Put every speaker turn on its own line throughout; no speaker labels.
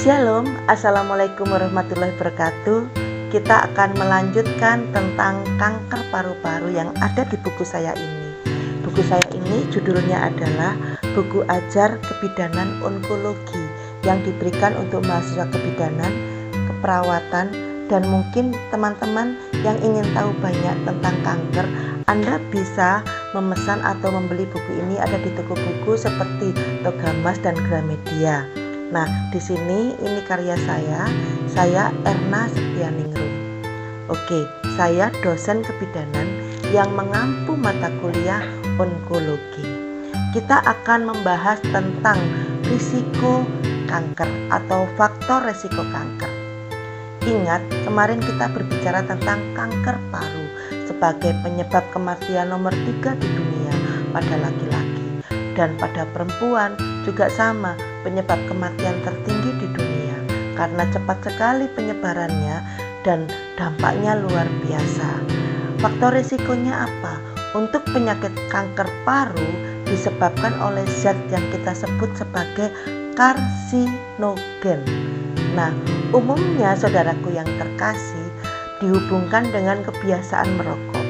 Shalom, Assalamualaikum warahmatullahi wabarakatuh. Kita akan melanjutkan tentang kanker paru-paru yang ada di buku saya ini. Buku saya ini judulnya adalah Buku Ajar Kebidanan Onkologi yang diberikan untuk mahasiswa kebidanan, keperawatan, dan mungkin teman-teman yang ingin tahu banyak tentang kanker. Anda bisa memesan atau membeli buku ini ada di toko buku seperti Togamas dan Gramedia. Nah, di sini ini karya saya Erna Septianingrum. Oke, saya dosen kebidanan yang mengampu mata kuliah onkologi. Kita akan membahas tentang risiko kanker atau faktor risiko kanker. Ingat, kemarin kita berbicara tentang kanker paru sebagai penyebab kematian nomor 3 di dunia pada laki-laki. Dan pada perempuan juga sama, penyebab kematian tertinggi di dunia karena cepat sekali penyebarannya dan dampaknya luar biasa. Faktor risikonya apa? Untuk penyakit kanker paru disebabkan oleh zat yang kita sebut sebagai karsinogen. Nah, umumnya saudaraku yang terkasih dihubungkan dengan kebiasaan merokok.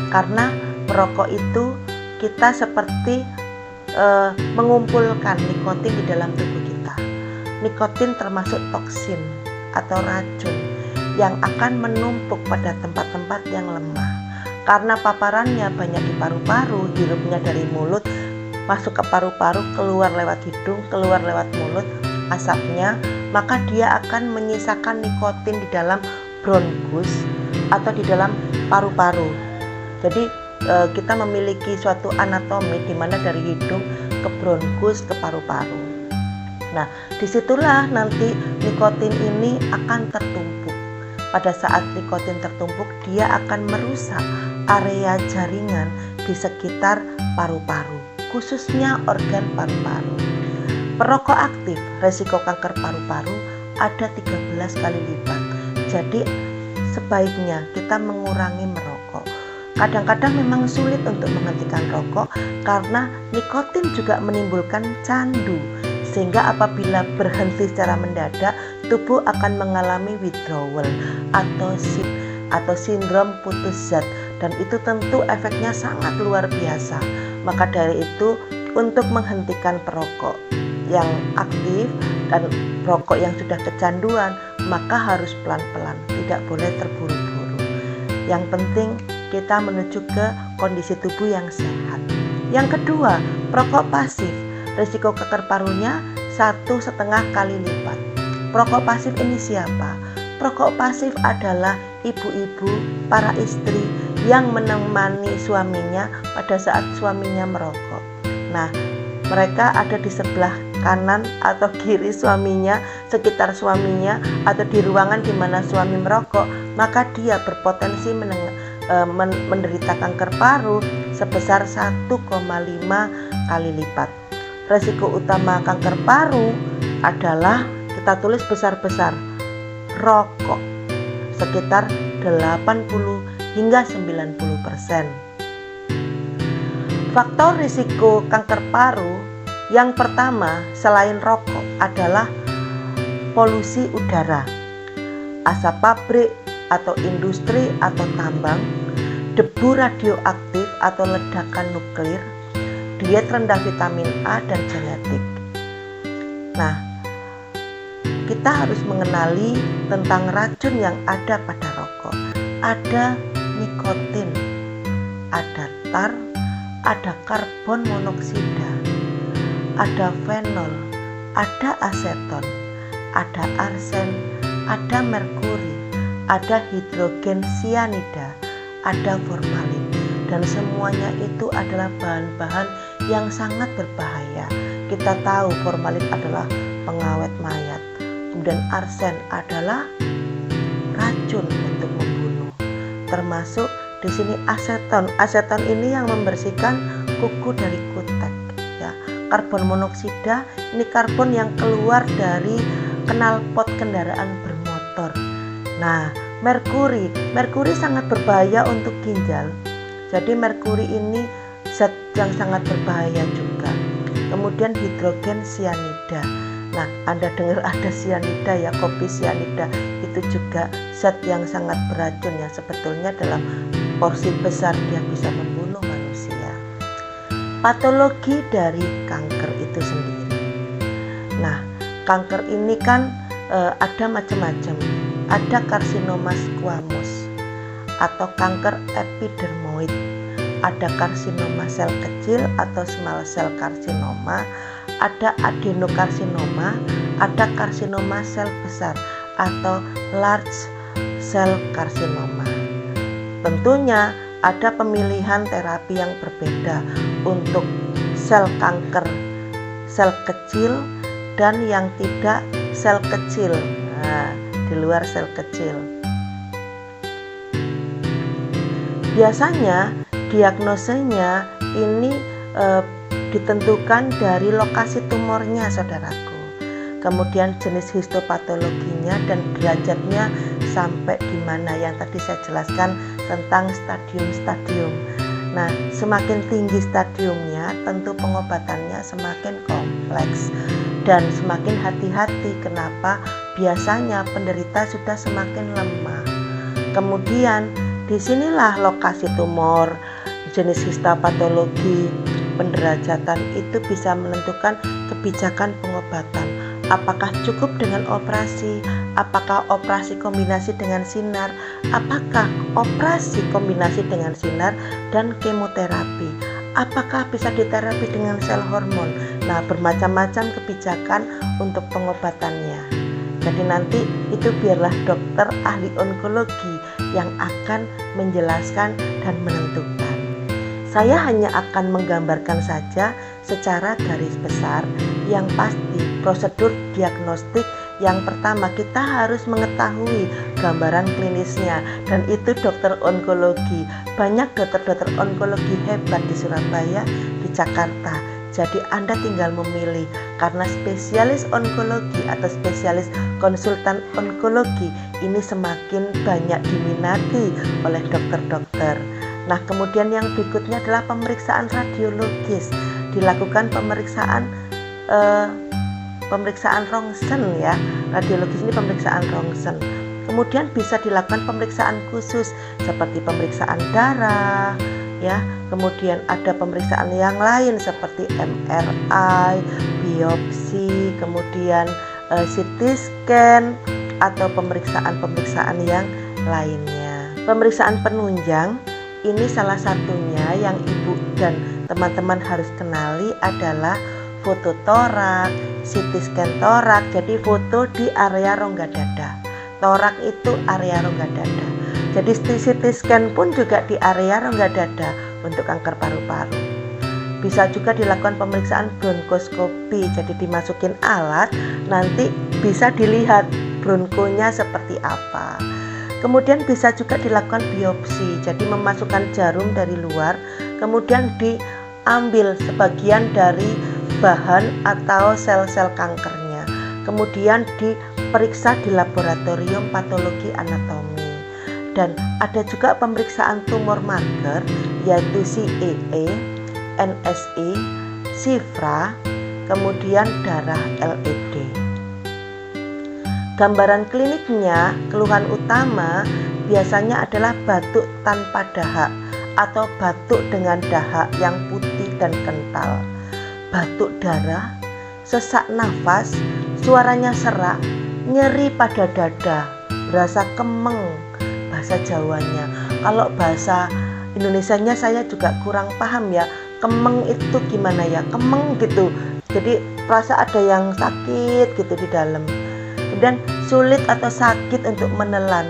Karena merokok itu kita seperti mengumpulkan nikotin di dalam tubuh kita. Nikotin termasuk toksin atau racun yang akan menumpuk pada tempat-tempat yang lemah. Karena paparannya banyak di paru-paru, hirupnya dari mulut, masuk ke paru-paru, keluar lewat hidung, keluar lewat mulut, asapnya, maka dia akan menyisakan nikotin di dalam bronkus atau di dalam paru-paru. Jadi kita memiliki suatu anatomi di mana dari hidung ke bronkus ke paru-paru. Nah, disitulah nanti nikotin ini akan tertumpuk. Pada saat nikotin tertumpuk, dia akan merusak area jaringan di sekitar paru-paru, khususnya organ paru-paru. Perokok aktif, resiko kanker paru-paru ada 13 kali lipat. Jadi sebaiknya kita mengurangi merokok. Kadang-kadang memang sulit untuk menghentikan rokok karena nikotin juga menimbulkan candu, sehingga apabila berhenti secara mendadak, tubuh akan mengalami withdrawal atau sindrom putus zat, dan itu tentu efeknya sangat luar biasa. Maka dari itu, untuk menghentikan perokok yang aktif dan perokok yang sudah kecanduan, maka harus pelan-pelan, tidak boleh terburu-buru. Yang penting kita menuju ke kondisi tubuh yang sehat. Yang kedua, perokok pasif, risiko kanker parunya 1,5 kali lipat. Perokok pasif ini siapa? Perokok pasif adalah ibu-ibu, para istri yang menemani suaminya pada saat suaminya merokok. Nah, mereka ada di sebelah kanan atau kiri suaminya, sekitar suaminya, atau di ruangan di mana suami merokok, maka dia berpotensi menderita kanker paru sebesar 1,5 kali lipat. Resiko utama kanker paru adalah, kita tulis besar-besar, rokok sekitar 80 hingga 90%. Faktor risiko kanker paru yang pertama selain rokok adalah polusi udara, asap pabrik atau industri atau tambang, debu radioaktif atau ledakan nuklir, diet rendah vitamin A dan genetik. Nah, kita harus mengenali tentang racun yang ada pada rokok. Ada nikotin, ada tar, ada karbon monoksida, ada fenol, ada aseton, ada arsen, ada merkuri, ada hidrogen sianida, ada formalin, dan semuanya itu adalah bahan-bahan yang sangat berbahaya. Kita tahu formalin adalah pengawet mayat, kemudian arsen adalah racun untuk membunuh. Termasuk di sini aseton. Aseton ini yang membersihkan kuku dari kutek. Ya, karbon monoksida ini karbon yang keluar dari knalpot kendaraan bermotor. Nah, merkuri sangat berbahaya untuk ginjal. Jadi merkuri ini zat yang sangat berbahaya juga. Kemudian hidrogen sianida. Nah, Anda dengar ada sianida ya, kopi sianida itu juga zat yang sangat beracun yang sebetulnya dalam porsi besar dia bisa membunuh manusia. Patologi dari kanker itu sendiri. Nah, kanker ini kan ada macam-macam. Ada karsinoma squamous atau kanker epidermoid. Ada karsinoma sel kecil atau small cell karsinoma, ada adenokarsinoma, ada karsinoma sel besar atau large cell karsinoma. Tentunya ada pemilihan terapi yang berbeda untuk sel kanker sel kecil dan yang tidak sel kecil, di luar sel kecil. Biasanya diagnosenya ini ditentukan dari lokasi tumornya, saudaraku. Kemudian jenis histopatologinya dan derajatnya sampai di mana yang tadi saya jelaskan tentang stadium-stadium. Nah, semakin tinggi stadiumnya, tentu pengobatannya semakin kompleks dan semakin hati-hati. Kenapa? Biasanya penderita sudah semakin lemah. Kemudian disinilah lokasi tumor, jenis histopatologi, penderajatan itu bisa menentukan kebijakan pengobatan. Apakah cukup dengan operasi? Apakah operasi kombinasi dengan sinar? Apakah operasi kombinasi dengan sinar dan kemoterapi? Apakah bisa diterapi dengan sel hormon? Nah, bermacam-macam kebijakan untuk pengobatannya. Jadi nanti itu biarlah dokter ahli onkologi yang akan menjelaskan dan menentukan. Saya hanya akan menggambarkan saja secara garis besar. Yang pasti prosedur diagnostik yang pertama kita harus mengetahui gambaran klinisnya, dan itu dokter onkologi. Banyak dokter-dokter onkologi hebat di Surabaya, di Jakarta. Jadi Anda tinggal memilih, karena spesialis onkologi atau spesialis konsultan onkologi ini semakin banyak diminati oleh dokter-dokter. Nah, kemudian yang berikutnya adalah pemeriksaan radiologis. Dilakukan pemeriksaan rongsen ya. Radiologis ini pemeriksaan rongsen. Kemudian bisa dilakukan pemeriksaan khusus seperti pemeriksaan darah ya. Kemudian ada pemeriksaan yang lain seperti MRI, biopsi, kemudian CT scan atau pemeriksaan-pemeriksaan yang lainnya. Pemeriksaan penunjang ini salah satunya yang ibu dan teman-teman harus kenali adalah foto torak, CT scan torak. Jadi foto di area rongga dada. Torak itu area rongga dada. Jadi CT scan pun juga di area rongga dada untuk kanker paru-paru. Bisa juga dilakukan pemeriksaan bronkoskopi. Jadi dimasukin alat, nanti bisa dilihat bronkonya seperti apa. Kemudian bisa juga dilakukan biopsi, jadi memasukkan jarum dari luar, kemudian diambil sebagian dari bahan atau sel-sel kankernya, kemudian diperiksa di laboratorium patologi anatomi. Dan ada juga pemeriksaan tumor marker, yaitu CEA, NSE, Cifra, kemudian darah LED. Gambaran kliniknya, keluhan utama biasanya adalah batuk tanpa dahak atau batuk dengan dahak yang putih dan kental, batuk darah, sesak nafas, suaranya serak, nyeri pada dada, berasa kemeng, bahasa Jawanya. Kalau bahasa Indonesianya saya juga kurang paham ya. Kemeng itu gimana ya? Kemeng gitu. Jadi rasa ada yang sakit gitu di dalam. Dan sulit atau sakit untuk menelan.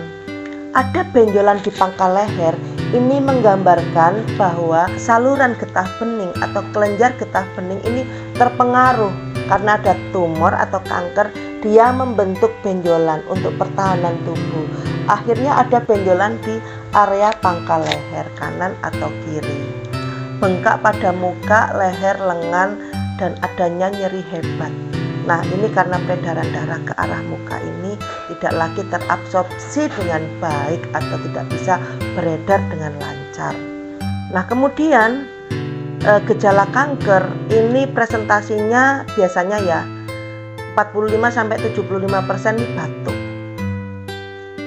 Ada benjolan di pangkal leher. Ini menggambarkan bahwa saluran getah bening atau kelenjar getah bening ini terpengaruh karena ada tumor atau kanker. Dia membentuk benjolan untuk pertahanan tubuh. Akhirnya ada benjolan di area pangkal leher kanan atau kiri. Bengkak pada muka, leher, lengan, dan adanya nyeri hebat. Nah, ini karena peredaran darah ke arah muka ini tidak lagi terabsorpsi dengan baik atau tidak bisa beredar dengan lancar. Nah, kemudian gejala kanker ini presentasinya biasanya ya 45-75% ini batuk.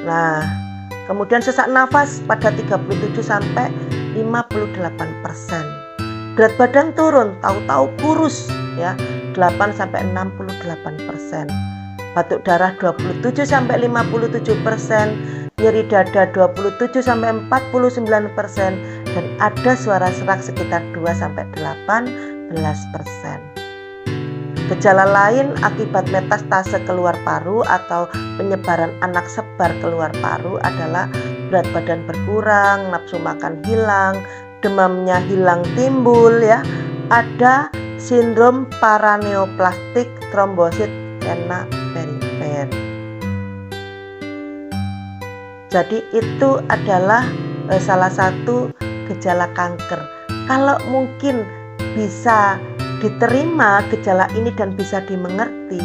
Nah, kemudian sesak nafas pada 37-58%. Berat badan turun, tahu-tahu kurus ya, 8-68%. Batuk darah 27-57%, nyeri dada 27-49%, dan ada suara serak sekitar 2-18%. Gejala lain akibat metastase keluar paru atau penyebaran anak sebar keluar paru adalah berat badan berkurang, nafsu makan hilang, demamnya hilang timbul ya. Ada sindrom paraneoplastik trombosit vena perifer. Jadi itu adalah salah satu gejala kanker. Kalau mungkin bisa diterima gejala ini dan bisa dimengerti,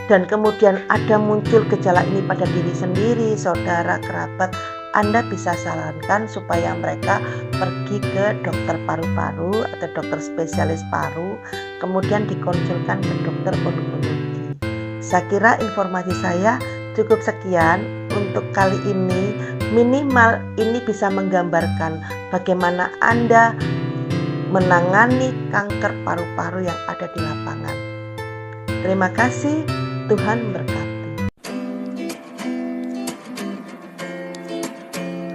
dan kemudian ada muncul gejala ini pada diri sendiri, saudara, kerabat, Anda bisa sarankan supaya mereka pergi ke dokter paru-paru atau dokter spesialis paru, kemudian dikonsulkan ke dokter onkologi. Saya kira informasi saya cukup sekian untuk kali ini. Minimal ini bisa menggambarkan bagaimana Anda menangani kanker paru-paru yang ada di lapangan. Terima kasih, Tuhan berkati.